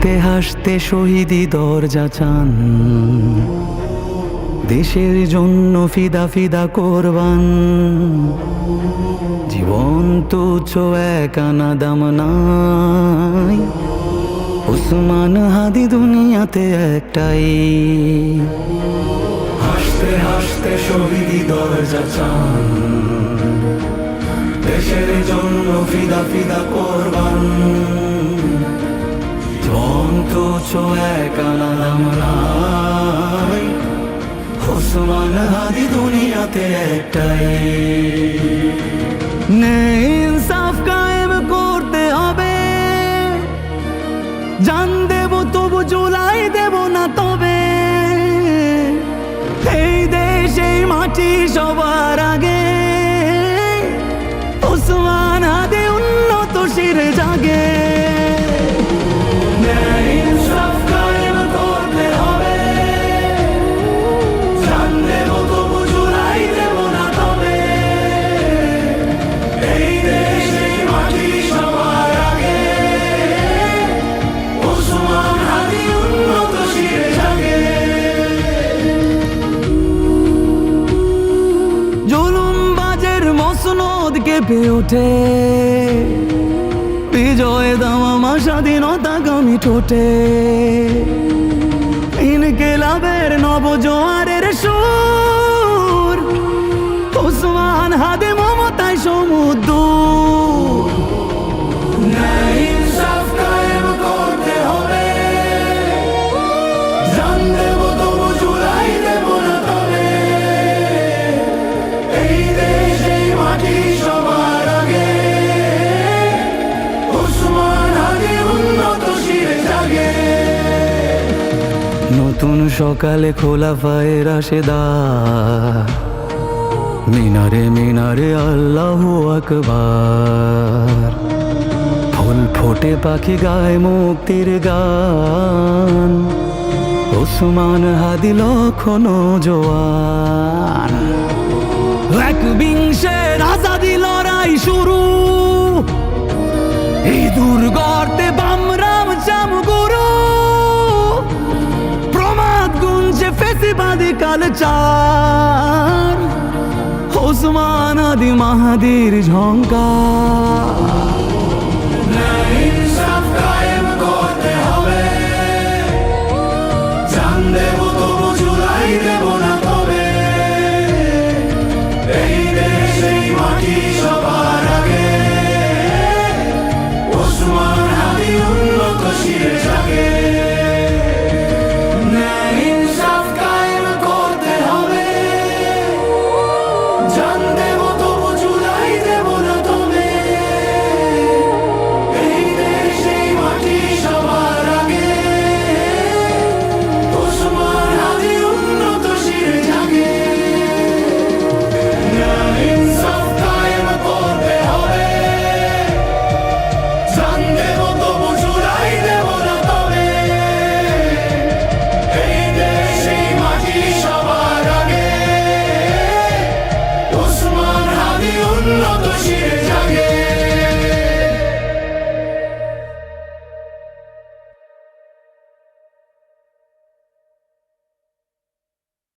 হাসতে হাসতে শহীদি দরজা চান, দেশের জন্য ফিদা ফিদা কোরবান। জীবন তুচ্ছ এক আনা দাম নাই, ওসমান হাদি দুনিয়াতে একটাই। হাসতে হাসতে শহীদি দরজা চান, দেশের জন্য ফিদা ফিদা কোরবান। জীবন তুচ্ছ এক আনা দাম নাই, ওসমান হাদি দুনিয়াতে একটাই। ন্যায় ইনসাফ কায়েম করতে হবে, জান দেব তবু জুলাই দেব না তবে। এই দেশ এই মাটি সবার আগে, ওসমান হাদি উন্নত শিরে জাগে। কেঁপে ওঠে বিজয় দামামা স্বাধীনতাগামী ঠোঁটে। ইনকিলাবের নবজোয়ারের সুর, ওসমান হাদি মমতায় সমুদ্র। নতুন সকালে খোলা পায়ে রাশেদার, মিনারে মিনারে আল্লাহু আকবার। ফুল ফোটে পাখি গায় মুক্তির গান, ওসমান হাদি লক্ষণ জোয়ান। একবিংশের আজাদি লড়াই শুরু, এই দুর্গতে বামরাম চামগুরু। ফেসিবাদী কালচার, ওসমান হাদি মাহাদির ঝঙ্কার।